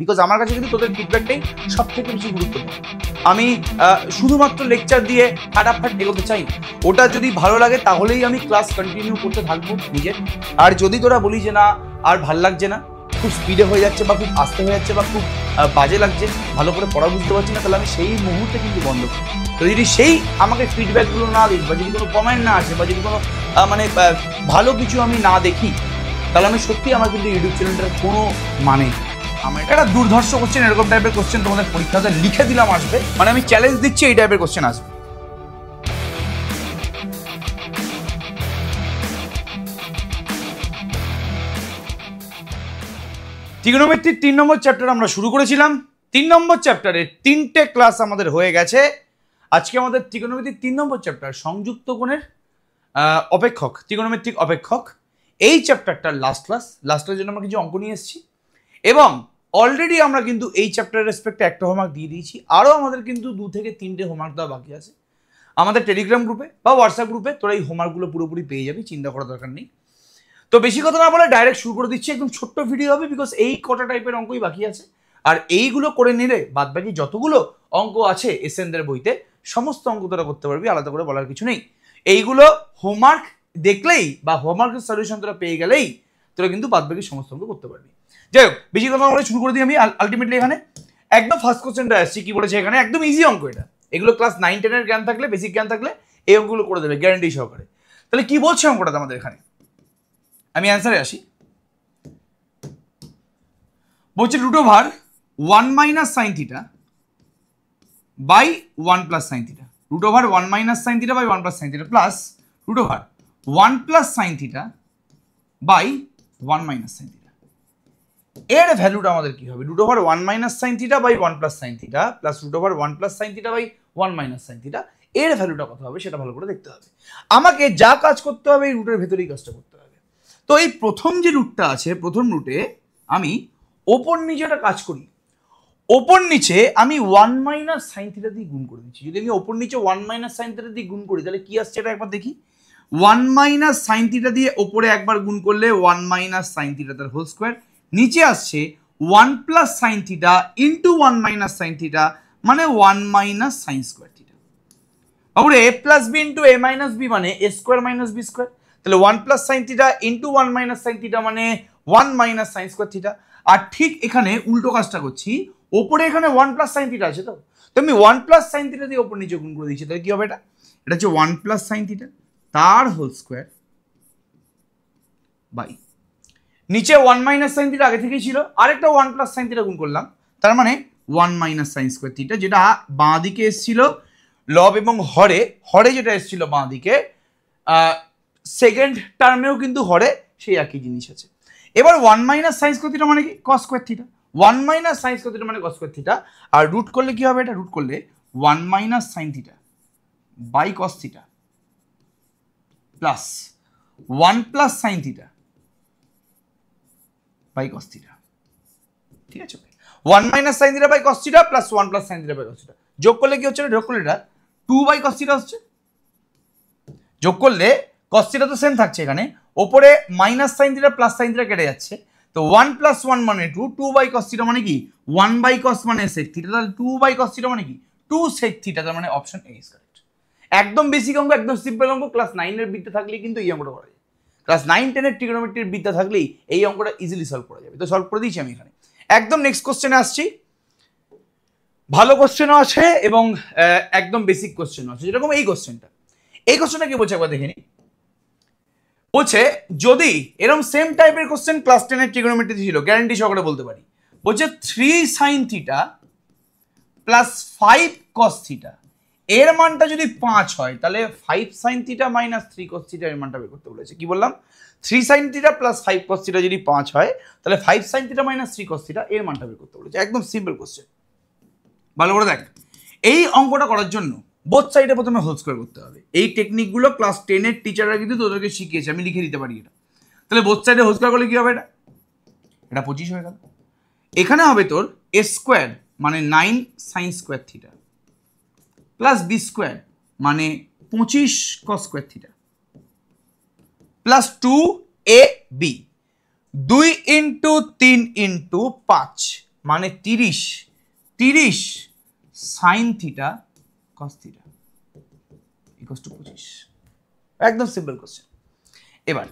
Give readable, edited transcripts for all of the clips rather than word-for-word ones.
Because আমার কাছে কিন্তু তোদের ফিডব্যাকটাই সব থেকে বেশি গুরুত্বপূর্ণ। আমি শুধুমাত্র লেকচার দিয়ে ফাটাফাট এগোতে চাই, ওটা যদি ভালো লাগে তাহলেই আমি ক্লাস কন্টিনিউ করতে থাকবো নিজে। আর যদি তোরা বলি যে না আর ভাল লাগছে না, খুব স্পিডে হয়ে যাচ্ছে বা খুব আস্তে হয়ে যাচ্ছে বা খুব বাজে লাগছে, ভালো করে পড়া বুঝতে পারছি না, তাহলে আমি সেই মুহূর্তে কিন্তু বন্ধ করি। তো যদি সেই আমাকে ফিডব্যাকগুলো না দিই বা যদি কোনো কমেন্ট না আসে বা যদি কোনো মানে ভালো কিছু আমি না দেখি, তাহলে আমি সত্যি আমার কিন্তু ইউটিউব চ্যানেলটার কোনো মানে আমার একটা দুর্ধর্ষ কোশ্চেন, এরকম টাইপের কোশ্চেন তোমাদের পরীক্ষাতে লিখে দিলাম আসবে, মানে আমি চ্যালেঞ্জ দিচ্ছি এই টাইপের কোশ্চেন আসবে। ট্রিগোনোমেট্রির 3 নম্বর চ্যাপ্টার আমরা শুরু করেছিলাম। 3 নম্বর চ্যাপ্টারে 3টে ক্লাস আমাদের হয়ে গেছে। আজকে আমাদের ট্রিগোনোমেট্রির 3 নম্বর চ্যাপ্টার সংযুক্ত কোণের অপেক্ষক, ট্রিগোনোমেট্রিক অপেক্ষক, এই চ্যাপ্টারটার লাস্ট ক্লাসের জন্য আমরা কিছু অঙ্ক নিয়ে এসেছি এবং অলরেডি আমরা কিন্তু এই চ্যাপ্টারের রেসপেক্টে একটা হোমওয়ার্ক দিয়ে দিয়েছি। আরও আমাদের কিন্তু 2 থেকে 3টে হোমওয়ার্ক দেওয়া বাকি আছে। আমাদের টেলিগ্রাম গ্রুপে বা হোয়াটসঅ্যাপ গ্রুপে তোরা এই হোমওয়ার্কগুলো পুরোপুরি পেয়ে যাবি, চিন্তা করার দরকার নেই। তো বেশি কথা না বলে ডাইরেক্ট শুরু করে দিচ্ছি, একদম ছোট্ট ভিডিও হবে, বিকজ এই কটা টাইপের অঙ্কই বাকি আছে। আর এইগুলো করে নিলে বাদবাকি যতগুলো অঙ্ক আছে এসএনদের বইতে সমস্ত অঙ্ক তোরা করতে পারবি, আলাদা করে বলার কিছু নেই। এইগুলো হোমওয়ার্ক দেখলেই বা হোমওয়ার্কের সলিউশন তোরা পেয়ে গেলেই তোরা কিন্তু বাদবাকি সমস্ত অঙ্ক করতে পারবি। যাই হোক, বেশি কথা না বলে শুরু করে দিই আমি। আলটিমেটলি এখানে একদম ফার্স্ট কোশ্চেনটা আসছি, কি বলেছে এখানে, একদম ইজি অঙ্ক এটা। এগুলো ক্লাস 9-10 জ্ঞান থাকলে, বেসিক জ্ঞান থাকলে এই অঙ্কগুলো করে দেবে গ্যারান্টি সহকারে। তাহলে কি বলছে অঙ্কটা আমাদের এখানে, আমি অ্যান্সারে আসি। বলছে √1 - sin θ by 1 + sin θ, √1 - sin θ by 1 + sin θ plus √1 + sin θ by 1 - sin θ। এর ভ্যালুটা আমাদের কি হবে, √1 - sin θ by 1 + sin θ plus √1 + sin θ by 1 - sin θ, এর ভ্যালুটা কত হবে সেটা ভালো করে দেখতে হবে। আমাকে যা কাজ করতে হবে এই রুটের ভেতরেই কাজটা করতে হবে। তো এই প্রথম যে রুটটা আছে, প্রথম রুটে আমি ওপর নিচেটা কাজ করি। ওপর নিচে আমি 1 - sin θ দিয়ে গুণ করে দিচ্ছি। যদি আমি ওপর নিচে 1 - sin θ দিয়ে গুণ করি তাহলে কি আসছে এটা একবার দেখি। 1 - sin θ দিয়ে ওপরে একবার গুণ করলে 1 - sin θ তার হোল স্কোয়ার, নিচে আসছে 1 + sin θ ইন্টু 1 - sin θ মানে 1 - sin স্কোয়ার θ। তাহলে a + b into a - b মানে a স্কোয়ার - b স্কোয়ার। তাহলে 1 + sin θ ইন্টু 1 - sin θ মানে 1 - sin স্কোয়ার θ। আর ঠিক এখানে উল্টো কাজটা করছি, ওপরে এখানে 1 + sin θ আছে, তো আমি 1 + sin θ দিয়ে ওপর নিচে গুণ করে দিচ্ছি। তাহলে কি হবে এটা, এটা হচ্ছে 1 + sin θ তার হোল স্কোয়ার বাই নিচে 1 - sin θ আগে থেকেই ছিল, আরেকটা 1 + sin θ গুণ করলাম, তার মানে 1 - sin স্কোয়ার θ, যেটা বাঁ দিকে এসেছিল লব এবং হরে যেটা এসেছিল বাঁ দিকে, সেকেন্ড টার্মেও কিন্তু হরে সেই একই জিনিস আছে। এবার 1 - sin স্কোয়ার থিটা মানে কি, cos square theta. 1 - sin square theta মানে cos স্কোয়ার থিটা। আর রুট করলে কি হবে, এটা রুট করলে 1 - sin theta by cos theta plus 1 + sin theta by cos theta. ঠিক আছে, 1 - sin theta by cos theta plus 1 + sin theta by cos theta. যোগ করলে কি হচ্ছে, যোগ করলে এটা 2/cos থিটা হচ্ছে। যোগ করলে cos থিটা তো সেম থাকছে, এখানে ওপরে -sin theta plus sin theta কেটে যাচ্ছে, তো 1 + 1 মানে 2, 2/cos থিটা মানে কি 1/cos মানে sec থিটা, তাহলে 2/cos থিটা মানে কি 2 sec থিটা, তার মানে অপশন এ ইজ কারেক্ট। একদম বেসিক অঙ্ক, একদম সিম্পল অঙ্ক, ক্লাস 9 এর বিদ্যা থাকলেই কিন্তু এই অঙ্কটা করা যায়। ক্লাস 9-10 এর ট্রিগোনোমেট্রির বিদ্যা থাকলেই এই অঙ্কটা ইজিলি সলভ করা যাবে। তো সলভ করে দিয়েছি আমি এখানে। একদম নেক্সট কোশ্চেনে আসছি। ভালো কোশ্চেনও আছে এবং একদম বেসিক কোশ্চেনও আছে, যেরকম এই কোশ্চেনটা কি বলছে একবার দেখে নি। বলছে যদি এরকম সেম টাইপের কোশ্চেন ক্লাস 10 এর ট্রিগোনোমেট্রি ছিল, গ্যারান্টি সহকারে বলতে পারি। বলছে 3 sin θ প্লাস 5 cos θ এর মানটা যদি 5 হয় তাহলে 5 sin θ মাইনাস 3 cos θ এর মানটা বের করতে বলেছে। কি বললাম, 3 sin θ প্লাস 5 cos θ যদি 5 হয় তাহলে 5 sin θ মাইনাস 3 cos θ এর মানটা বের করতে বলেছে। একদম সিম্পল কোশ্চেন, ভালো করে দেখ। এই অঙ্কটা করার জন্য বোথ সাইডে প্রথমে হোল স্কোয়ার করতে হবে। এই টেকনিকগুলো ক্লাস 10 এর টিচাররা কিন্তু তোদেরকে শিখিয়েছে, আমি লিখে দিতে পারি এটা। তাহলে বোথ সাইডে হোল স্কোয়ার করলে কি হবে, এটা 25 হয়ে গেল। এখানে হবে তোর a স্কোয়ার মানে 9 sin square theta plus b square মানে 25 cos square theta plus 2ab 2 × 3 × 5 মানে 30 sine theta cos theta equals to 25। একদম সিম্পল কোশ্চেন। এবার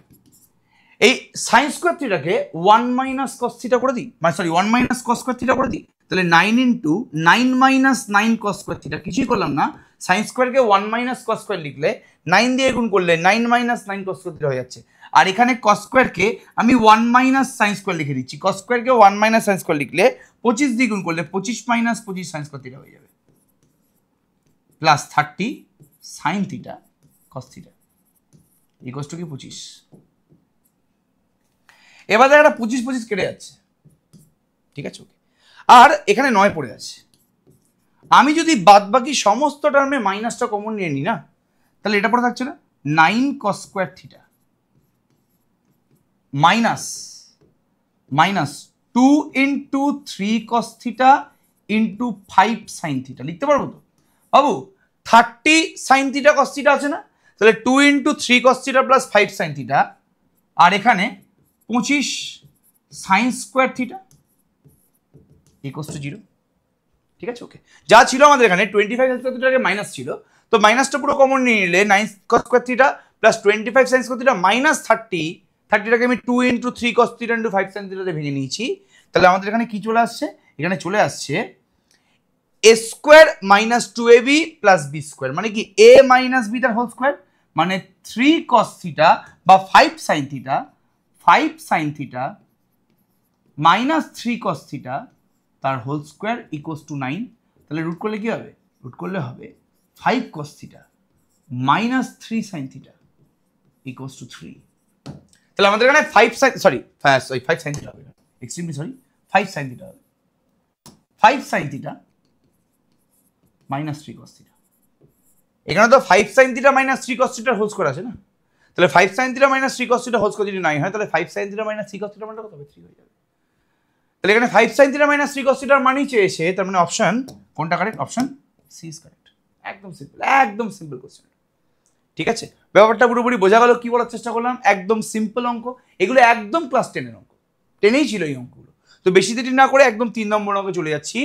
এই সাইন স্কোয়ার থিটাকে 1 মাইনাস কস থিটা করে দিই, মানে sorry 1 minus cos square theta করে দিই, তাহলে 9 into 9 minus 9 cos square theta, কিছুই করলাম না। সাইন স্কোয়ারকে 1 মাইনাস কস স্কোয়ার লিখলে 9 দিয়ে গুণ করলে 9 মাইনাস 9 কস স্কোয়ার থিটা হয়ে যাচ্ছে। আর এখানে কস স্কোয়ারকে আমি 1 মাইনাস সাইন স্কোয়ার লিখে দিচ্ছি। কস স্কোয়ারকে 1 মাইনাস সাইন স্কোয়ার লিখলে 25 দিয়ে গুণ করলে 25 মাইনাস 25 সাইন স্কোয়ার থিটা হয়ে যাবে, plus 30 sine theta cos theta equals two কি 25। এবার দেখা 25 কেটে যাচ্ছে, ঠিক আছে ওকে। আর এখানে 9 পড়ে আছে। আমি যদি বাদ বাকি সমস্ত টার্মে মাইনাসটা কমন নিয়ে নিই না, তাহলে এটা পড়ে থাকছে না 9 cos square theta minus 2 into 3 cos theta into 5 sine theta. লিখতে পারবো তো বাবু? 30 সাইন থিটা কস থিটা আছে না, তাহলে 2 into 3 cos theta plus 5 sine theta, আর এখানে 25 sine square theta equals to 0, ঠিক আছে ওকে। যা ছিল আমাদের এখানে 25 সাইন স্কোয়ার থিটাকে মাইনাস ছিল, তো মাইনাসটা পুরো কমন নিয়ে নিলে 9 cos square theta plus 25 sine square theta minus 30টাকে আমি 2 into 3 cos theta into 5 sine থিটাতে ভেঙে নিয়েছি। তাহলে আমাদের এখানে কি চলে আসছে? এখানে চলে আসছে a square minus 2ab plus b square, মানে কি a মাইনাস b তার হোল স্কোয়ার, মানে 3 কস থিটা বা 5 sine theta minus 3 cos theta তার হোল স্কোয়ার ইকুয়ালস টু 9। তাহলে রুট করলে কি হবে? রুট করলে হবে 5 cos theta minus 3 sine theta equals two 3। তাহলে আমাদের এখানে 5 সাইন থিটা হবে, এক্সট্রিমলি সরি 5 সাইন থিটা হবে, 5 sine theta minus 3 cos theta. এখানে তো 5 সাইন থিটা মাইনাস 3 কস থিটার হোল স্কোয়ার আছে না, তাহলে 5 sine theta minus 3 cos theta whole square যদি 9 হয়, তাহলে 5 sine theta minus 3 cos theta মানটা কত হবে? 3 হয়ে যাবে। তাহলে এখানে 5 সাইন থিটা মাইনাস 3 কস থিটার মানই চেয়েছে, তার মানে অপশন কোনটা correct? Option C is correct. একদম সিম্পল কোশ্চেন, ঠিক আছে। ব্যাপারটা পুরোপুরি বোঝা গেল কি বলার চেষ্টা করলাম? একদম সিম্পল অঙ্ক, এগুলো একদম ক্লাস 10-এর অঙ্ক, 10-এই ছিল এই অঙ্কগুলো। তো বেশি দেরি না করে একদম 3 নম্বর অঙ্কে চলে যাচ্ছি।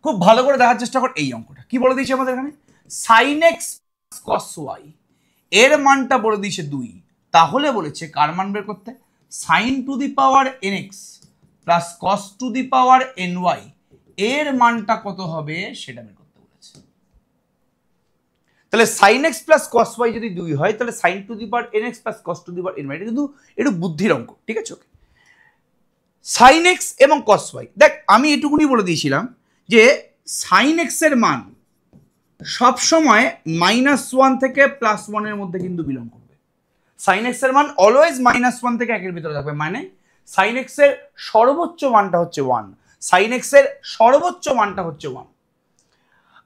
খুব ভালো করে দেখার চেষ্টা কর। এই অঙ্কটা কি বলে দিয়েছে আমাদের এখানে? সাইন এক্স কস ওয়াই এর মানটা বলে দিয়েছে 2, তাহলে বলেছে কার মান বের করতে? Sine to the power nx plus cos to the power ny এর মানটা কত হবে সেটা বের করতে বলেছে। তাহলে sine X plus cos Y যদি 2 হয়, তাহলে sine to the power nx plus cos to the power ny, এটা কিন্তু একটু বুদ্ধির অঙ্ক, ঠিক আছে ওকে। সাইন এক্স এবং কস ওয়াই, দেখ আমি এটুকুনি বলে দিয়েছিলাম যে সাইন এক্স এর মান সবসময় -1 থেকে +1 এর মধ্যে কিন্তু বিলং করবে। সাইন এক্স এর মান অলওয়েজ -1 থেকে 1 এর ভিতরে থাকবে, মানে সাইন এক্স এর সর্বোচ্চ মানটা হচ্ছে 1, সাইন এক্স এর সর্বোচ্চ মানটা হচ্ছে 1।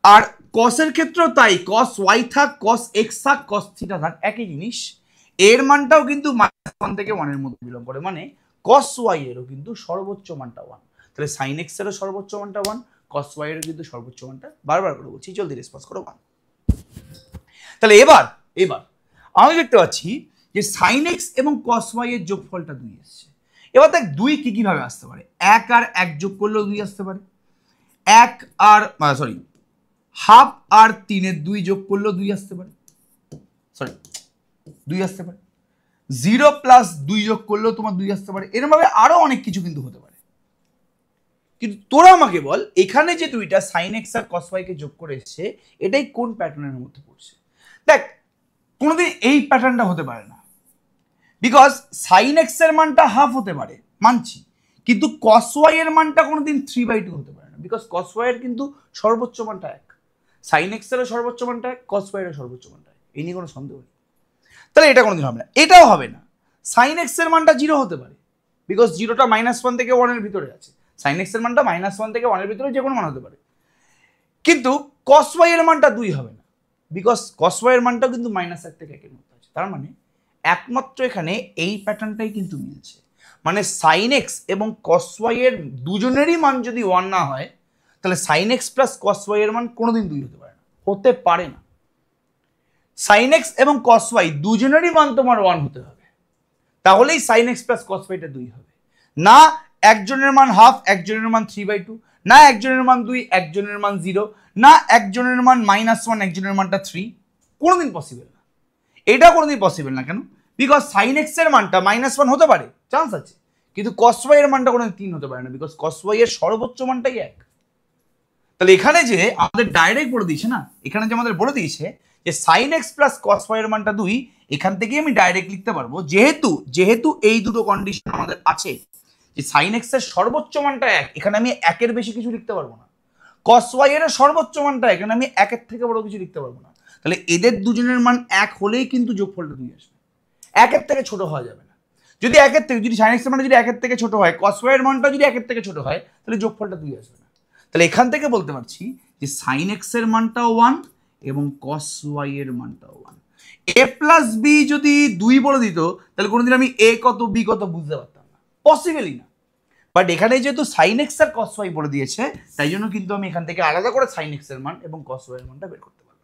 আর কস এর ক্ষেত্রেও তাই, কস ওয়াই থাক, কস এক্স থাক, কস থিটা থাক, একই জিনিস, এর মানটাও কিন্তু -1 থেকে 1 এর মধ্যে বিলং করে, মানে কস ওয়াই এরও কিন্তু সর্বোচ্চ মানটা 1। তাহলে সাইন এক্স এরও সর্বোচ্চ মানটা 1, কস ওয়াই এরও কিন্তু সর্বোচ্চ মানটা, বারবার করে বলছি, জলদি রেসপন্স করো 1। তাহলে এবার আমি দেখতে পাচ্ছি যে সাইন এক্স এবং কস ওয়াই এর যোগফলটা 2 আসছে। এবার দেখ 2 কি ভাবে আসতে পারে? 1 আর 1 যোগ করলেও 2 আসতে পারে, 1 আর হাফ আর 3 এর 2 যোগ করলেও 2 আসতে পারে, 2 আসতে পারে, 0 প্লাস 2 যোগ করলেও তোমার 2 আসতে পারে, এরকম ভাবে আরো অনেক কিছু কিন্তু হতে পারে। কিন্তু তোরা আমাকে বল, এখানে যে 2টা সাইন এক্স আর কস ওয়াই কে যোগ করে এসছে, এটাই কোন প্যাটার্নের মধ্যে পড়ছে? দেখ কোনোদিন এই প্যাটার্নটা হতে পারে না, বিকজ সাইন এক্স এর মানটা হাফ হতে পারে মানছি, কিন্তু কস ওয়াই এর মানটা কোনোদিন 3/2 হতে পারে না, বিকজ কস ওয়াই এর কিন্তু সর্বোচ্চ মানটা 1, সাইন এক্স এর সর্বোচ্চ মানটা 1, কস ওয়াই এর সর্বোচ্চ মানটা 1, এই নিয়ে কোনো সন্দেহ নেই। তাহলে এটা কোনোদিন হবে না, এটাও হবে না। সাইন এক্স এর মানটা 0 হতে পারে, বিকজ 0টা -1 থেকে 1 এর ভিতরে আছে, সাইন এক্স এর মানটা -1 থেকে 1 এর ভিতরে যে কোনো মান হতে পারে। কিন্তু কস ওয়াই এর মানটা 2 হবে না, বিকজ কস ওয়াই এর মানটাও কিন্তু -1 থেকে 1 এর মধ্যে আছে। তার মানে একমাত্র এখানে এই প্যাটার্নটাই কিন্তু মিলছে, মানে সাইন এক্স এবং কস ওয়াই এর দুজনেরই মান যদি 1 না হয়, তাহলে sine X plus cos Y এর মান কোনোদিন 2 হতে পারে না, হতে পারে না। সাইন এক্স এবং কস ওয়াই দুজনেরই মান তোমার 1 হতে হবে, তাহলেই সাইন এক্স প্লাস কস ওয়াইটা 2 হবে, না একজনের মান হাফ, একজনের মান 3/2, না একজনের মান 2, একজনের মান 0, না একজনের মান -1, একজনের মানটা 3, কোনোদিন পসিবল না। এটা কোনোদিন পসিবল না। কেন? বিকজ সাইন এক্স এর মানটা -1 হতে পারে, চান্স আছে, কিন্তু কস ওয়াই এর মানটা কোনোদিন 3 হতে পারে না, বিকজ কস ওয়াই এর সর্বোচ্চ মানটাই 1। তাহলে এখানে যে আমাদের ডাইরেক্ট বলে দিয়েছে না, এখানে যে আমাদের বলে দিয়েছে যে sine X plus cos Y এর মানটা 2, এখান থেকে আমি ডাইরেক্ট লিখতে পারবো, যেহেতু এই দুটো কন্ডিশন আমাদের আছে যে সাইন এক্স এর সর্বোচ্চ মানটা 1, এখানে আমি 1 এর বেশি কিছু লিখতে পারবো না। কস ওয়াই এর সর্বোচ্চ মানটা, এখানে আমি 1 এর থেকে বড় কিছু লিখতে পারবো না। তাহলে এদের দুজনের মান 1 হলেই কিন্তু যোগফলটা 2 আসবে, 1 এর থেকে ছোট হওয়া যাবে না। যদি 1 এর থেকে, যদি সাইন এক্স এর মানটা যদি 1 এর থেকে ছোট হয়, কস ওয়াই এর মানটা যদি 1 এর থেকে ছোট হয়, তাহলে যোগফলটা 2 আসবে না। তাহলে এখান থেকে বলতে পারছি যে সাইন এক্স এর মানটাও 1 এবং কস ওয়াই এর মানটাও 1। এ প্লাস বি যদি 2 বলে দিত, তাহলে কোনোদিন আমি এ কত বি কত বুঝতে পারতাম না, পসিবলই না। বাট এখানে যেহেতু সাইন এক্স আর কস ওয়াই বলে দিয়েছে, তাই জন্য কিন্তু আমি এখান থেকে আলাদা করে সাইন এক্স এর মান এবং কস ওয়াই এর মানটা বের করতে পারবো,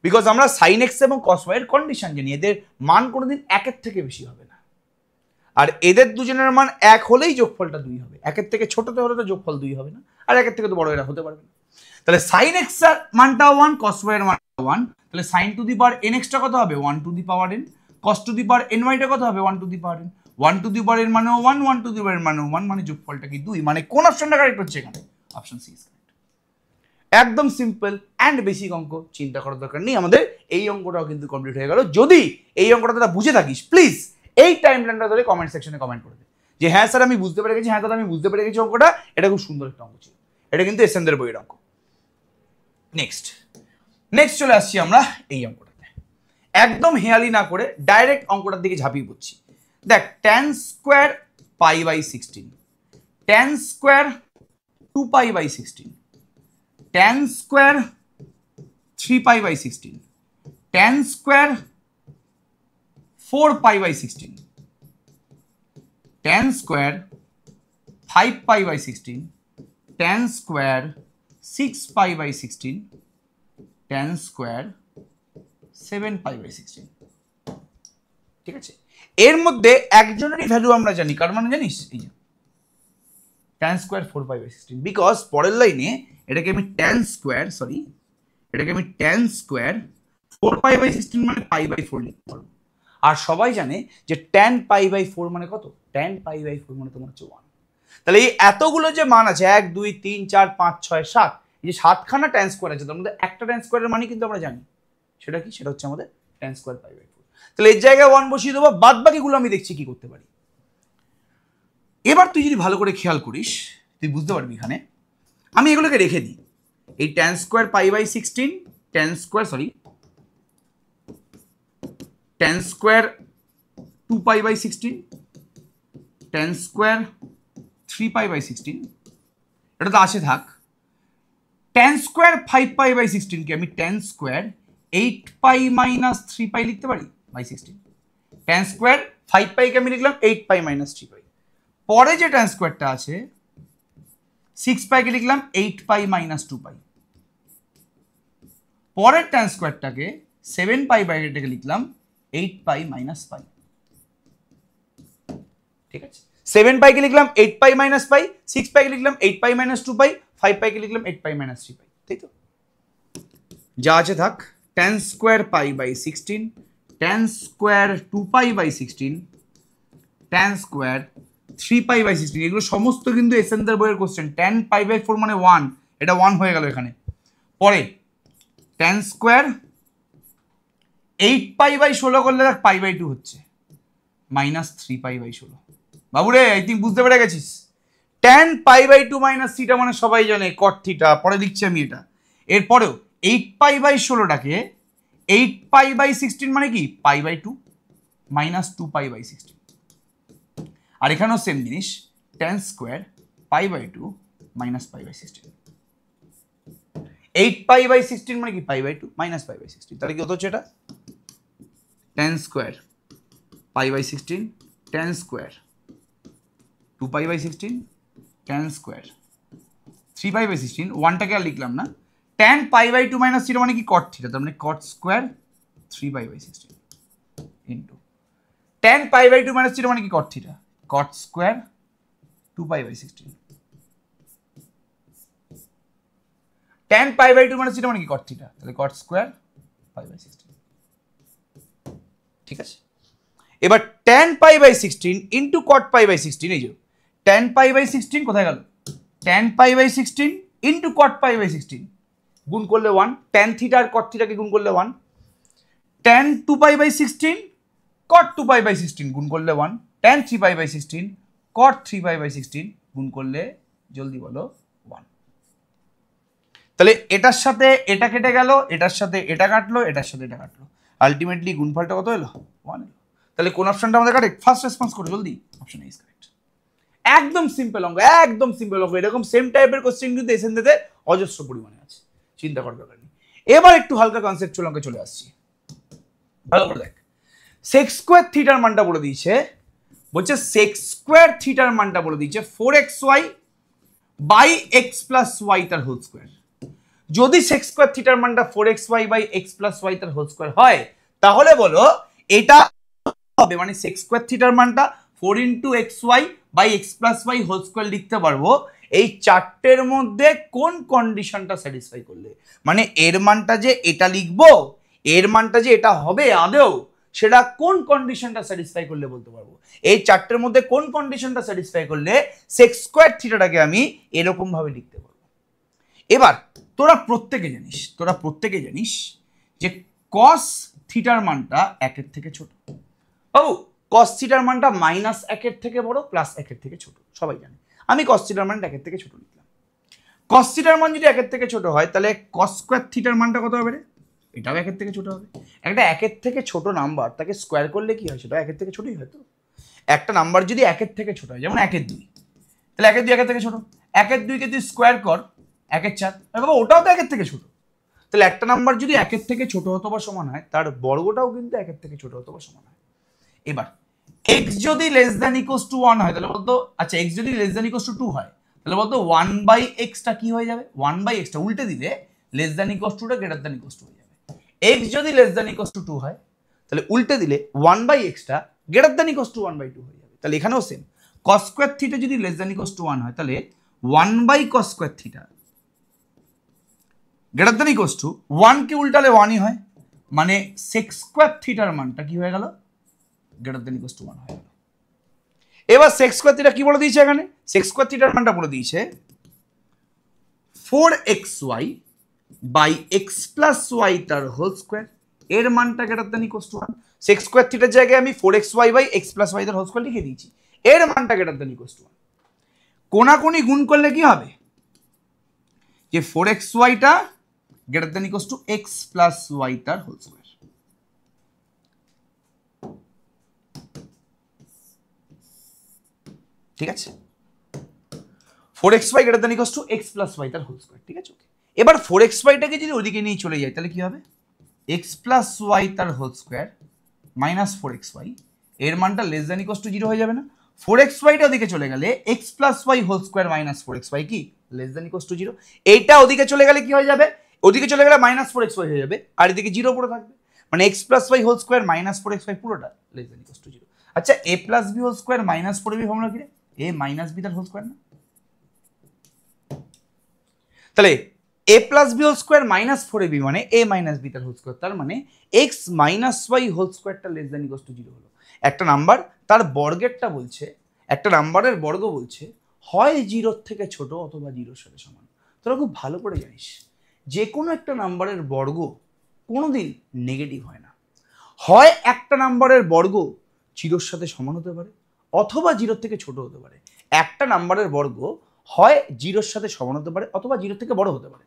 বিকজ আমরা সাইন এক্স এবং কস ওয়াই এর কন্ডিশন জানি, এদের মান কোনোদিন 1 এর থেকে বেশি হবে না, আর এদের দুজনের মান 1 হলেই যোগফলটা 2 হবে। 1 এর থেকে ছোটতে হলে তো যোগফল 2 হবে না, আর 1 এর থেকে তো বড় এরা হতে পারবে না। তাহলে সাইন এক্স এর মানটা 1, কস ওয়াই এর মানটা 1, তাহলে sine to the power n এক্সটা কত হবে? 1 to the power n. Cos to the power n ওয়াইটা কত হবে? 1 to the power n. 1 to the power n মানেও 1, 1 টু দি পাওয়ার এন মানেও 1, মানে যোগফলটা কি 2? মানে কোন অপশনটা কারেক্ট হচ্ছে এখানে? Option C is correct. একদম সিম্পল অ্যান্ড বেসিক অঙ্ক, চিন্তা করার দরকার নেই আমাদের। এই অঙ্কটাও কিন্তু কমপ্লিট হয়ে গেল। যদি এই অঙ্কটা তোরা বুঝে থাকিস, প্লিজ এই টাইমলাইনটা ধরে কমেন্ট সেকশনে কমেন্ট করে দে যে হ্যাঁ স্যার আমি বুঝতে পেরে গেছি, হ্যাঁ দাদা আমি বুঝতে পেরে গেছি অঙ্কটা, এটা খুব সুন্দর একটা অঙ্ক ছিল। এটা কিন্তু এসএনদের বইয়ের অঙ্ক। নেক্সট চলে আসছি আমরা এই অঙ্কটাতে, একদম হেয়ালি না করে ডাইরেক্ট অঙ্কটার দিকে ঝাঁপিয়ে পড়ছি। দেখ, tan square pi by 16, tan square 2 pi by 16, tan square 3 pi by 16, tan square 4 pi by 16, tan square 5 pi by 16, tan square 6 pi by 16, tan square 7 pi by 16। ঠিক আছে, এর মধ্যে একজনেরই ভ্যালু আমরা জানি, কার মানে জানিস? এই যে tan square 4 pi by 16, because পরের লাইনে এটাকে আমি tan স্কোয়ার 4 পাই বাই 16 মানে পাই বাই 4 লিখতে পারবো। আর সবাই জানে যে tan পাই বাই 4 মানে কত? tan পাই বাই 4 মানে তোমার হচ্ছে 1। তাহলে এই এতগুলো যে মান আছে 1 2 3 4 5 6 7, এই যে 7খানা tan স্কোয়ার আছে, তার মধ্যে একটা tan স্কোয়ারের মানে কিন্তু আমরা জানি, সেটা কি? সেটা হচ্ছে আমাদের tan স্কোয়ার পাই বাই 4। তাহলে এর জায়গায় 1 বসিয়ে দেবো, বাদ বাকিগুলো আমি দেখছি কি করতে পারি। এবার তুই যদি ভালো করে খেয়াল করিস, তুই বুঝতে পারবি এখানে আমি এগুলোকে রেখে দিই। এই tan square pi by 16, tan square 2 pi by 16, tan square 3 pi by 16, এটা তো আসে থাক। tan স্কোয়ার 5 পাই বাই 16 কে আমি tan square 8 pi minus 3 pi লিখতে পারি বাই 16। tan স্কোয়ার 5 পাই কে আমি লিখলাম 8 পাই মাইনাস 3 পাই। পরে যে tan স্কোয়ারটা আছে 6 পাই কে লিখলাম 8 পাই মাইনাস 2 পাই। পরের tan স্কোয়ারটাকে 7 পাই বাই এটাকে লিখলাম 8 পাই মাইনাস পাই। ঠিক আছে, 7 পাই কে লিখলাম 8 পাই মাইনাস পাই, 6 পাই কে লিখলাম 8 পাই মাইনাস 2 পাই, 5 পাই কে লিখলাম 8 পাই মাইনাস 3 পাই। তাই তো, যা আছে থাক। tan square pi by 16, tan square 2 pi by 16, tan square 3 pi by 16, এগুলো সমস্ত কিন্তু এসএনদের বইয়ের কোশ্চেন। tan পাই বাই 4 মানে 1, এটা 1 হয়ে গেল এখানে। পরে tan স্কোয়ার 8 পাই বাই 16 করলে দেখ পাই বাই 2 হচ্ছে মাইনাস 3 পাই বাই 16। বাবুরে আই থিঙ্ক বুঝতে পেরে গেছিস। tan pi by 2 minus theta মানে সবাই জানে cot থিটা, পরে লিখছি আমি এটা। এরপরেও 8 পাই বাই 16টাকে 8 পাই বাই 16 মানে কি? Pi by 2 minus 2 pi by 16। আর এখানেও সেম জিনিস, tan square pi by 2 minus pi by 16। 8 pi by 16 মানে কি? Pi by 2 minus pi by 16। তাহলে কি হতো এটা? tan square pi by 16, tan square 2 pi by 16, tan square 3 pi by 16, 1টাকে আর লিখলাম না। tan পাই বাই 2 মাইনাস 0 মানে কি? cot থিটা, তার মানে cot square 3 pi by 16 into tan pi by 2 minus 0 মানে কি? cot theta, cot square 2 2π/16 tan π/2 মানে সেটা মানে কি cot থিটা, তাহলে cot স্কয়ার π/16 ঠিক আছে। এবার tan π/16 ইনটু cot π/16 এই যে tan π/16 কোথায় গেল, tan π/16 ইনটু cot π/16 গুণ করলে 1, tan থিটা আর cot থিটাকে গুণ করলে 1, tan 2π/16 cot 2π/16 গুণ করলে 1, tan 3π/16 cot 3π/16 গুণ করলে জলদি বলো 1। তাহলে এটার সাথে এটা কেটে গেল, এটার সাথে এটা কাটলো, এটার সাথে এটা কাটলো, আলটিমেটলি গুণফলটা কত এলো 1 এলো। তাহলে কোন অপশনটা আমাদের কারেক্ট, ফার্স্ট রেসপন্স করো জলদি, অপশন এ ইজ কারেক্ট। একদম সিম্পল অঙ্ক, একদম সিম্পল অঙ্ক, এরকম সেম টাইপের কোশ্চেন কিন্তু এসএনতে অজস্র পরিমাণে আছে, চিন্তা করার দরকার নেই। এবার একটু হালকা কনসেপচুয়াল অঙ্কে চলে আসছি, ভালো করে দেখ। sec স্কয়ার থিটার মানটা বলে দিয়েছে, বলছে sec স্কয়ার থিটার মানটা বলে দিয়েছে 4xy by x plus y তার হোল স্কয়ার। যদি sec স্কয়ার থিটার মানটা 4xy by x plus y তার হোল স্কয়ার হয়, তাহলে বলো এটা হবে মানে sec স্কয়ার থিটার মানটা 4 into xy by x plus y whole square লিখতে পারবো এই চারটের মধ্যে কোন কন্ডিশনটা স্যাটিসফাই করলে, মানে এর মানটা যে এটা লিখবো, এর মানটা যে এটা হবে আদৌ, সেটা কোন কন্ডিশনটা স্যাটিসফাই করলে বলতে পারবো। এই চারটের মধ্যে কোন কন্ডিশনটা স্যাটিসফাই করলে sec স্কয়ার থিটাটাকে আমি এরকম ভাবে লিখতে পারবো। এবার তোরা প্রত্যেকে জানিস যে cos থিটার মানটা 1 এর থেকে ছোট। ও cos থিটার মানটা -1 এর থেকে বড়, +1 এর থেকে ছোট, সবাই জানে। আমি cos থিটার মানটা 1 এর থেকে ছোট লিখলাম। cos থিটার মান যদি 1 এর থেকে ছোট হয়, তাহলে cos স্কয়ার থিটার মানটা কত হবে রে? এটাও 1 এর থেকে ছোট হবে। একটা 1 এর থেকে ছোট নাম্বার তাকে স্কয়ার করলে কি হয়, সেটা 1 এর থেকে ছোটই হয়। তো একটা নাম্বার যদি 1 এর থেকে ছোট হয়, যেমন 1 এর 2, তাহলে 1 এর 2 1 এর থেকে ছোট, 1 এর 2 কে তুই স্কয়ার কর 1 এর 4, বাবা ওটাও তো 1 এর থেকে ছোট। তাহলে একটা নাম্বার যদি 1 এর থেকে ছোট অথবা সমান হয়, তার বর্গটাও কিন্তু 1 এর থেকে ছোট অথবা সমান হয়। এবার x যদি লেস দ্যান ইকুয়ালস টু 1 হয়, তাহলে বলতো আচ্ছা x যদি লেস দ্যান ইকুয়ালস টু 2 হয়, তাহলে বলতো 1/x টা কি হয়ে যাবে, 1/x টা উল্টে দিলে লেস দ্যান ইকুয়ালস টু টা গ্রেটার দ্যান ইকুয়ালস টু হয়ে যাবে। x যদি লেস দ্যান ইকুয়ালস টু 2 হয়, তাহলে উল্টে দিলে 1/x টা গ্রেটার দ্যান ইকুয়ালস টু 1/2 হয়ে যাবে। তাহলে এখানেও সেম, cos স্কয়ার থিটা যদি লেস দ্যান ইকুয়ালস টু 1 হয়, তাহলে 1/cos square theta greater than equals to 1 কে উল্টালে 1ই হয়, মানে sec স্কয়ার থিটার মানটা কি হয়ে গেল, গ্রেটার দ্যান ইকুয়ালস টু 1 হয়ে গেল। এবার sec স্কয়ার থিটা কি বলে দিয়েছে এখানে, sec স্কয়ার থিটার মানটা বলে দিয়েছে 4xy by x plus y তার হোল স্কয়ার, এর মানটা greater than equals to 1। sec square থিটার জায়গায় আমি 4xy by x plus y তার হোল স্কয়ার লিখে দিয়েছি, এর মানটা গ্রেটার দ্যান ইকুয়ালস টু 1। কোনাকুনি গুণ করলে কি হবে, যে 4xy টা greater than equals two x plus y তার হোল স্কয়ার। ঠিক আছে, 4xy greater than equals two x plus y তার হোল স্কয়ার। ঠিক আছে, ওকে। এবার 4xy টাকে যদি ওদিকে নিয়ে চলে যায়, তাহলে কি হবে, x প্লাস y তার হোল স্কয়ার মাইনাস 4xy, এর মানটা লেস দ্যান ইকুয়ালস টু 0 হয়ে যাবে না। 4xy টা ওদিকে চলে গেলে x plus y whole square minus 4xy কি লেস দ্যান ইকুয়ালস টু 0। এইটা ওদিকে চলে গেলে কি হয়ে যাবে, ওদিকে চলে গেলে মাইনাস 4xy হয়ে যাবে, আর এদিকে 0 পড়ে থাকবে, মানে x plus y whole square minus 4xy পুরোটা লেস দ্যান ইকুয়ালস টু 0। আচ্ছা a plus b whole square minus 4ab formula কি রে, a মাইনাস b তার হোল স্কয়ার না, তাহলে a plus B whole square minus 4ab মানে a minus b তার whole square, তার মানে x মাইনাস y হোল স্কয়ারটা লেস দ্যান ইকুয়ালস টু 0 হলো। একটা নাম্বার তার বর্গেরটা বলছে, একটা নাম্বারের বর্গ বলছে হয় 0 থেকে ছোট অথবা 0 সাথে সমান। তোরা খুব ভালো করে জানিস যে কোনো একটা নাম্বারের বর্গ কোনোদিন নেগেটিভ হয় না, হয় একটা নাম্বারের বর্গ 0 সাথে সমান হতে পারে অথবা 0 থেকে ছোট হতে পারে। একটা নাম্বারের বর্গ হয় 0 সাথে সমান হতে পারে অথবা 0 থেকে বড় হতে পারে।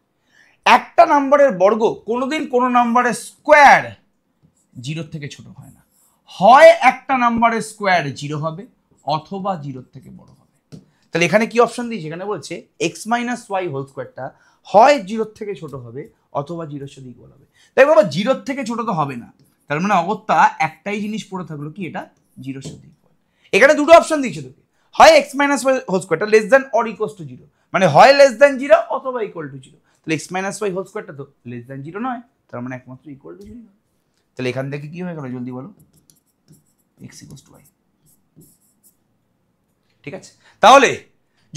একটা নাম্বারের বর্গ কোনোদিন কোনো নাম্বারের স্কোয়ার 0 থেকে ছোট হয় না, হয় একটা নাম্বারের স্কোয়ার 0 হবে অথবা 0 থেকে বড় হবে। তাহলে এখানে কি অপশন দিয়েছে, এখানে বলছে x মাইনাস ওয়াই হোল স্কোয়ারটা হয় 0 থেকে ছোট হবে অথবা 0 সাথে ইকুয়াল হবে। তাই বাবা 0 থেকে ছোট তো হবে না, তার মানে অগত্যা একটাই জিনিস পড়ে থাকলো কি, এটা 0 সাথে ইকুয়াল। এখানে দুটো অপশন দিয়েছে তোকে, হয় x মাইনাস ওয়াই হোল স্কোয়ারটা less than or equals to 0, মানে হয় লেস দ্যান 0 অথবা ইকুয়াল টু 0। তাহলে x মাইনাস ওয়াই হোল স্কোয়ারটা তো লেস দ্যান 0 নয়, তার মানে একমাত্র ইকুয়াল টু 0। তাহলে এখান থেকে কি হয়ে গেল জলদি বলো, x ইকুয়ালস টু y। ঠিক আছে, তাহলে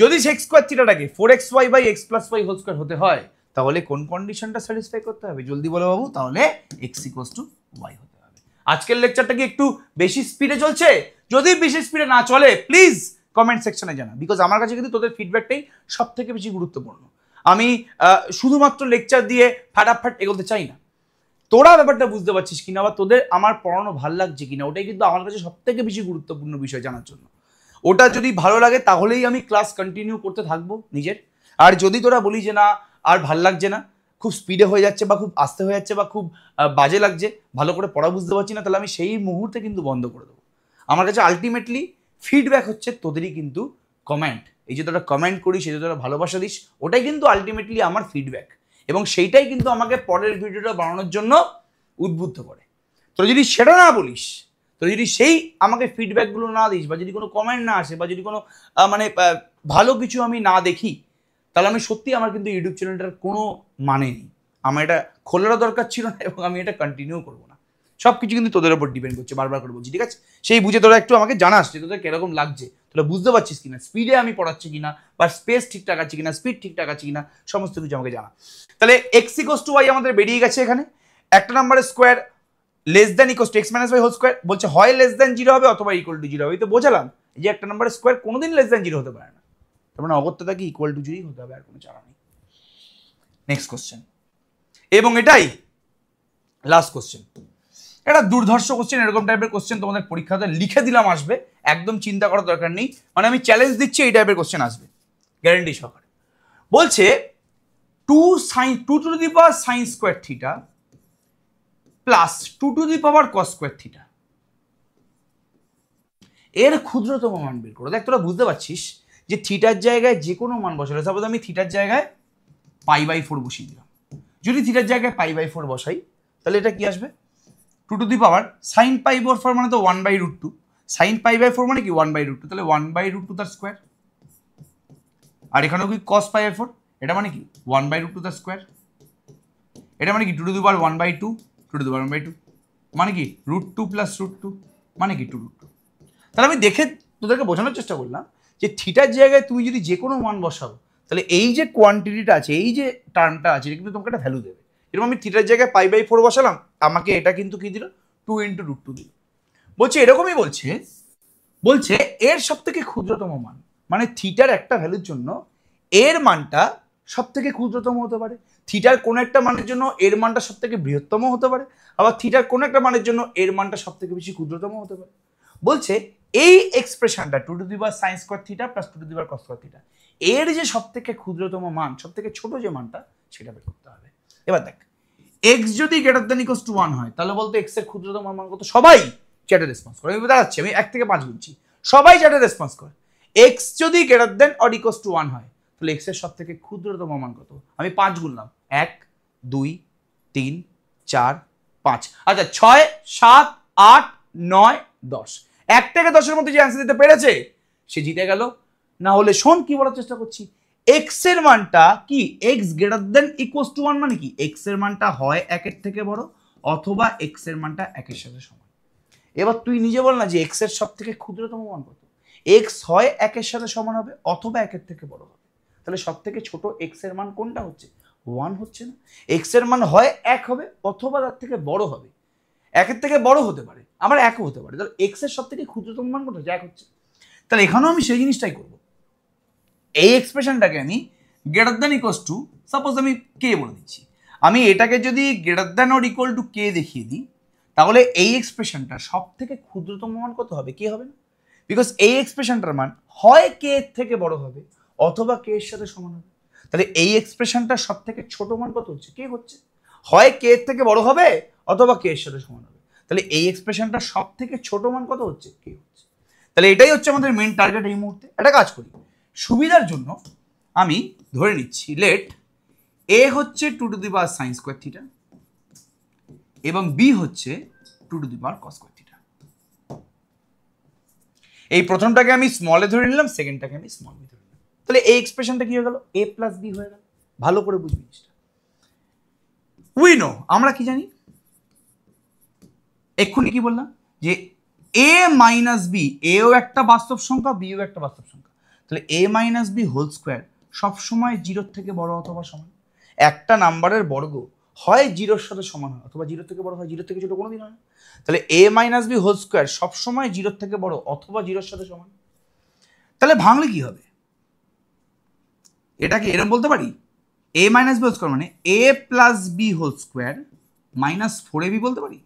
যদি সেক্স স্কোয়ার থিটাটাকে 4xy/x+y² হতে হয় তাহলে কোন কন্ডিশনটা স্যাটিসফাই করতে হবে জলদি বলো বাবু, তাহলে x = y হতে হবে। আজকের লেকচারটা কি একটু বেশি স্পিডে চলছে? যদি বেশি স্পিডে না চলে প্লিজ কমেন্ট সেকশনে জানা, বিকজ আমার কাছে কিন্তু তোদের ফিডব্যাকটাই সব থেকে বেশি গুরুত্বপূর্ণ। আমি শুধুমাত্র লেকচার দিয়ে ফাটাফাট এগোতে চাই না, তোরা ব্যাপারটা বুঝতে পারছিস কিনা বা তোদের আমার পড়ানো ভালো লাগছে কিনা, ওটাই কিন্তু আমার কাছে সব থেকে বেশি গুরুত্বপূর্ণ বিষয় জানার জন্য। ওটা যদি ভালো লাগে তাহলেই আমি ক্লাস কন্টিনিউ করতে থাকবো নিজের। আর যদি তোরা বলি যে না আর ভাল লাগছে না, খুব স্পিডে হয়ে যাচ্ছে বা খুব আস্তে হয়ে যাচ্ছে বা খুব বাজে লাগছে, ভালো করে পড়া বুঝতে পারছি না, তাহলে আমি সেই মুহূর্তে কিন্তু বন্ধ করে দেবো। আমার কাছে আলটিমেটলি ফিডব্যাক হচ্ছে তোদেরই কিন্তু কমেন্ট। এই যে তোরা কমেন্ট করিস, এই যে তোরা ভালোবাসা দিস, ওটাই কিন্তু আলটিমেটলি আমার ফিডব্যাক, এবং সেইটাই কিন্তু আমাকে পরের ভিডিওটা বানানোর জন্য উদ্বুদ্ধ করে। তোরা যদি সেটা না বলিস, তোরা যদি সেই আমাকে ফিডব্যাকগুলো না দিস, বা যদি কোনো কমেন্ট না আসে, বা যদি কোনো মানে ভালো কিছু আমি না দেখি, তাহলে আমি সত্যি আমার কিন্তু ইউটিউব চ্যানেলটার কোনো মানে নেই। আমার এটা খোলারও দরকার ছিল না, এবং আমি এটা কন্টিনিউ করবো না। সব কিছু কিন্তু তোদের উপর ডিপেন্ড করছে, বারবার করে বলছি, ঠিক আছে? সেই বুঝে তোরা একটু আমাকে জানাস যে তোদের কিরকম লাগছে, তোরা বুঝতে পারছিস কিনা, স্পিডে আমি পড়াচ্ছি কিনা, বা স্পেস ঠিকঠাক আছে কিনা, স্পিড ঠিকঠাক আছে কিনা, সমস্ত কিছু আমাকে জানা। তাহলে x=y আমাদের বেরিয়ে গেছে এখানে। একটা নাম্বারের স্কোয়ার x - y² বলছে হয় <0 হবে অথবা =0 হবে। তো বোঝালাম যে একটা নাম্বারের স্কোয়ার কোনোদিন <0 হতে পারে না, তার মানে অগত্যা কি =0 হতে হবে, আর কোনো চারা নেই। নেক্সট কোশ্চেন, এবং এটাই লাস্ট কোশ্চেন। এটা দুর্ধর্ষ কোশ্চেন, এরকম টাইপের কোশ্চেন তোমাদের পরীক্ষাতে লিখে দিলাম আসবে, একদম চিন্তা করার দরকার নেই, মানে আমি চ্যালেঞ্জ দিচ্ছি এই টাইপের কোশ্চেন আসবে গ্যারান্টি সহকারে। বলছে 2sin² প্লাস 2cos², এর ক্ষুদ্রতম মান বের করো। দেখ তোরা বুঝতে পারছিস যে থিটার জায়গায় যে কোনো মান বসালে, সাপোজ আমি থিটার জায়গায় π/4 বসিয়ে দিলাম, যদি থিটার জায়গায় π/4 বসাই তাহলে এটা কি আসবে 2sin π/4 মানে তো 1/√2, sin π/4 মানে কি 1/√2, তাহলে 1/√2 তার স্কোয়ার। আর এখানেও কি cos π/4, এটা মানে কি 1/√2 তার স্কোয়ার। এটা মানে কি 2^1/2, 2^1/2 মানে কি √2 + √2 মানে কি 2√2। তাহলে আমি দেখে তোদেরকে বোঝানোর চেষ্টা করলাম যে থিটার জায়গায় তুমি যদি যে কোনো মান বসাও, তাহলে এই যে কোয়ান্টিটিটা আছে, এই যে টার্মটা আছে, এটা কিন্তু তোমাকে একটা ভ্যালু দেবে। এরকম আমি থিটার জায়গায় π/4 বসালাম, আমাকে এটা কিন্তু কি দিল 2 × √2 দিল। বলছে এরকমই বলছে এর সব থেকে ক্ষুদ্রতম মান, মানে থিটার একটা ভ্যালুর জন্য এর মানটা সব থেকে ক্ষুদ্রতম হতে পারে, থিটার কোন একটা মানের জন্য এর মানটা সব থেকে বৃহত্তম হতে পারে, আবার থিটার কোন একটা মানের জন্য এর মানটা সব থেকে বেশি ক্ষুদ্রতম হতে পারে। বলছে এই এক্সপ্রেশনটা 2sin² + 2cos², এর যে সব থেকে ক্ষুদ্রতম মান, সব থেকে ছোট যে মানটা, সেটা বের করতে হবে। এবার দেখ x যদি > 1 হয় তাহলে বলতো x এর ক্ষুদ্রতম মান কত? সবাই চ্যাটে রেসপন্স করে, আমি দাঁড়াচ্ছি, আমি 1 থেকে 5 গুনছি, সবাই চ্যাটে রেসপন্স করে। x যদি > 1 হয় তাহলে x এর সব থেকে ক্ষুদ্রতম মান কত? আমি 5 গুনলাম, 1 2 3 4 5, আচ্ছা 6 7 8 9 10, 1 থেকে 10 এর মধ্যে যে অ্যান্সার দিতে পেরেছে সে জিতে গেল। না হলে শোন কি বলার চেষ্টা করছি, x এর মানটা কি x > 1 মানে কি x এর মানটা হয় 1 এর থেকে বড় অথবা x এর মানটা 1 এর সাথে সমান। এবার তুই নিজে বল না যে x এর সব থেকে ক্ষুদ্রতম মান কত? x হয় 1 এর সাথে সমান হবে অথবা 1 এর থেকে বড় হবে, তাহলে সব থেকে ছোট x এর মান কোনটা হচ্ছে? 1 হচ্ছে না? x এর মান হয় 1 হবে অথবা তার থেকে বড় হবে, 1 এর থেকে বড় হতে পারে আবার 1 ও হতে পারে, তাহলে x এর সব থেকে ক্ষুদ্রতম মান কোনটা? 1 হচ্ছে। তাহলে এখানেও আমি সেই জিনিসটাই করব, এই এক্সপ্রেশনটাকে আমি > সাপোজ আমি k বলে দিচ্ছি, আমি এটাকে যদি > k দেখিয়ে দিই তাহলে এই এক্সপ্রেশনটা সব থেকে ক্ষুদ্রতম মান কত হবে? k হবে না? বিকজ এই এক্সপ্রেশনটার মান হয় k এর থেকে বড় হবে অথবা k এর সাথে সমান হবে, তাহলে এই এক্সপ্রেশনটা সব থেকে ছোট মান কত হচ্ছে? k হচ্ছে। হয় k এর থেকে বড় হবে অথবা k এর সাথে সমান হবে, তাহলে এই এক্সপ্রেশনটা সব থেকে ছোট মান কত হচ্ছে? k হচ্ছে। তাহলে এটাই হচ্ছে আমাদের মেইন টার্গেট এই মুহূর্তে। একটা কাজ করি, সুবিধার জন্য আমি ধরে নিচ্ছি লেট a হচ্ছে 2sin² এবং b হচ্ছে 2cos²। এই প্রথমটাকে আমি স্মলে ধরে নিলাম, সেকেন্ডটাকে আমি স্মল বি ধরে নিলাম, তাহলে এই এক্সপ্রেশনটা কি হয়ে গেল? a + b হয়ে গেল। ভালো করে বুঝবি জিনিসটা। উই নো, আমরা কি জানি, এক্ষুনি কি বললাম যে a - b, a ও একটা বাস্তব সংখ্যা, b ও একটা বাস্তব সংখ্যা, তাহলে a minus B whole square সবসময় জিরোর থেকে বড় অথবা সমান। একটা নাম্বারের বর্গ হয় জিরোর সাথে সমান হয় অথবা জিরোর থেকে বড় হয়, জিরোর থেকে ছোট কোনোদিন হয় না। তাহলে a minus B whole square সবসময় জিরোর থেকে বড় অথবা জিরোর সাথে সমান। তাহলে ভাঙলে কি হবে? এটাকে এরকম বলতে পারি a minus B whole square মানে a plus B whole square minus 4ab বলতে পারি।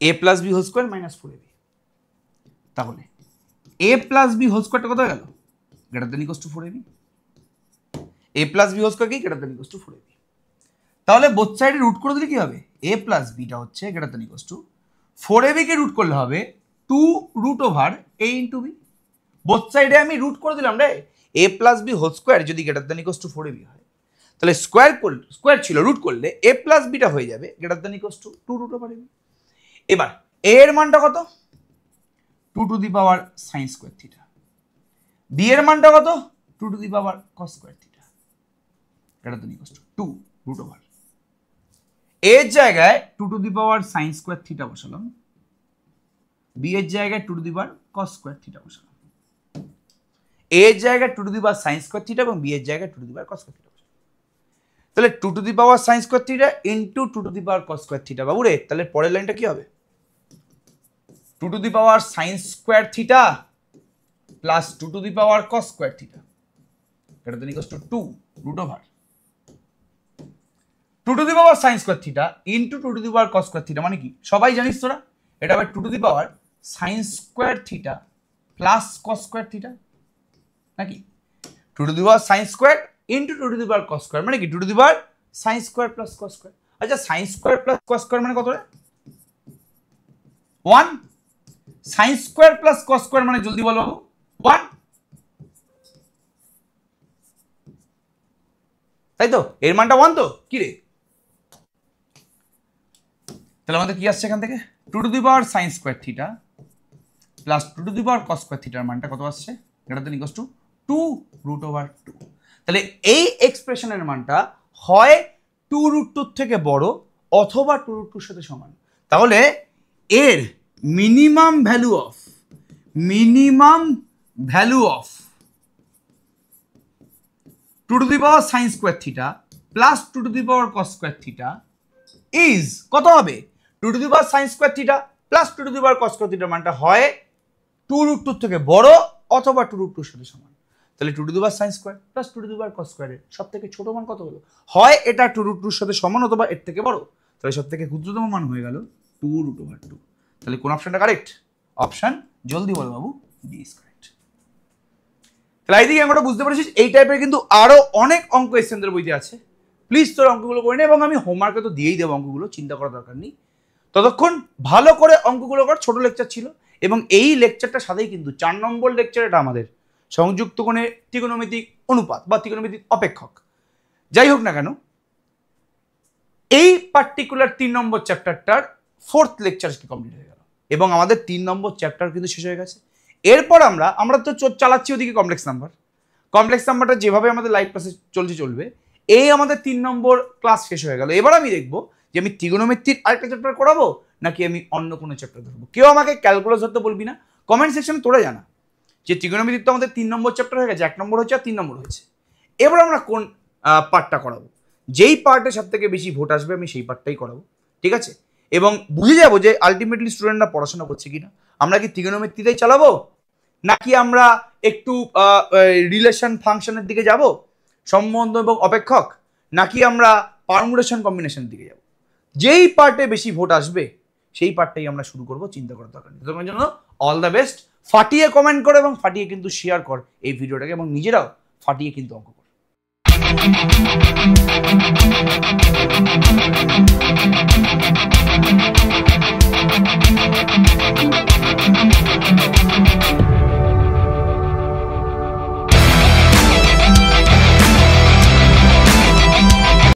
a plus B whole square minus 4ab। তাহলে a প্লাস বি হোল স্কোয়ারটা কত হয়ে গেল? Greater than equals to 4ab। a plus B whole square কি? Greater than equals to 4ab। তাহলে both সাইডে রুট করে দিলে কি হবে? a প্লাস বিটা হচ্ছে greater than equals to 4ab কে রুট করলে হবে 2 root over a into b. Both সাইডে আমি রুট করে দিলাম রে। a plus B whole square যদি greater than equals to 4ab হয় তাহলে স্কোয়ার ছিল রুট করলে a প্লাস বিটা হয়ে যাবে greater than equals to 2 root over ab। এবার a এর মানটা কত? 2 to the power sine square theta. b এর মানটা কত? 2 to the power cos square theta greater than equals to 2 root over. এর জায়গায় 2 to the power sine square theta বসালাম, b এর জায়গায় 2 to the power cos square theta বসালাম। a এর জায়গায় 2 to the power sine square theta এবং b এর জায়গায় 2 to the power cos square theta বসালাম। তাহলে 2 to the power sine square theta into 2 to the power cos square theta. বাবু রে, তাহলে পরের লাইনটা কি হবে? 2 to the power sine square theta plus 2 to the power cos square theta greater than equals to 2 root over 2 to the power sine square theta into 2 to the power cos square theta মানে কি সবাই জানিস তোরা? এটা হবে 2 to the power sine square theta plus cos square theta নাকি? 2 to the power sine square into 2 to the power cos square মানে কি 2 to the power sine square plus cos square. আচ্ছা, sine square plus cos square মানে কত রে? 1। Sine square plus cos square মানে জলদি বলো 1, তাই তো? এর মানটা 1 তো? কি রে, তাহলে আমাদের কি আসছে এখান থেকে? 2 to the power sine square theta plus 2 to the power cos square থিটার মানটা কত আসছে? Greater than equals to 2 root over 2। তাহলে এই এক্সপ্রেশনের মানটা হয় 2 রুট 2 থেকে বড় অথবা 2 রুট 2 সাথে সমান। তাহলে এর minimum value of 2 to the power sine square theta plus 2 to the power cos square theta is কত হবে? 2 to the power sine square theta plus 2 to the power cos square থিটার মানটা হয় 2 রুট 2 থেকে বড় অথবা 2 রুট 2 সাথে সমান। তাহলে 2 to the power sine square plus 2 to the power cos স্কোয়ারের সব থেকে ছোট মান কত হলো? হয় এটা 2 রুট 2 সাথে সমান অথবা এর থেকে বড়। তাহলে সব থেকে ক্ষুদ্রতম মান হয়ে গেল 2 রুট ওভার 2। তাহলে কোন অপশনটা কারেক্ট? অপশন জলদি বলো বাবু, ডি ইজ কারেক্ট। তাহলে এইদিকে আমরা বুঝতে পেরেছি এই টাইপের কিন্তু আরো অনেক অঙ্ক এসএনদের বইতে আছে। প্লিজ তোর অঙ্কগুলো করে নে এবং আমি হোমওয়ার্কে তো দিয়েই দেবো অঙ্কগুলো, চিন্তা করার দরকার নেই। ততক্ষণ ভালো করে অঙ্কগুলো কর। ছোট লেকচার ছিল এবং এই লেকচারটার সাথেই কিন্তু 4 নম্বর লেকচার এটা আমাদের সংযুক্ত কোণের ত্রিকোণমিতিক অনুপাত বা ত্রিকোণমিতিক অপেক্ষক। যাই হোক না কেন, এই পার্টিকুলার 3 নম্বর চ্যাপ্টারটার 4th লেকচার কমপ্লিট হয়ে গেল এবং আমাদের 3 নম্বর চ্যাপ্টার কিন্তু শেষ হয়ে গেছে। এরপর আমরা তো চালাচ্ছি ওদিকে কমপ্লেক্স নাম্বারটা যেভাবে আমাদের লাইভ ক্লাসে চলবে। এই আমাদের 3 নম্বর ক্লাস শেষ হয়ে গেল। এবার আমি দেখবো যে আমি ত্রিকোণমিতির আরেকটা চ্যাপ্টার করাবো নাকি আমি অন্য কোনো চ্যাপ্টার ধরবো। কেউ আমাকে ক্যালকুলাস ধরতে বলবি না, কমেন্ট সেকশনে তোরা জানা যে ত্রিকোণমিতির তো আমাদের 3 নম্বর চ্যাপ্টার হয়ে গেছে, 1 নম্বর হচ্ছে আর 3 নম্বর হয়েছে। এবার আমরা কোন পার্টটা করাবো? যেই পার্টে সব থেকে বেশি ভোট আসবে আমি সেই পার্টটাই করাবো, ঠিক আছে? এবং বুঝে যাবো যে আলটিমেটলি স্টুডেন্টরা পড়াশোনা করছে কিনা। আমরা কি ত্রিকোণমিতিতেই চালাবো নাকি আমরা একটু রিলেশন ফাংশনের দিকে যাব, সম্বন্ধ এবং অপেক্ষক, নাকি আমরা পারমুটেশন কম্বিনেশনের দিকে যাব। যেই পার্টে বেশি ভোট আসবে সেই পার্টটাই আমরা শুরু করবো, চিন্তা করার দরকার নেই। তোমার জন্য অল দ্য বেস্ট। ফাটিয়ে কমেন্ট করো এবং ফাটিয়ে কিন্তু শেয়ার কর এই ভিডিওটাকে এবং নিজেরাও ফাটিয়ে কিন্তু অঙ্ক কর।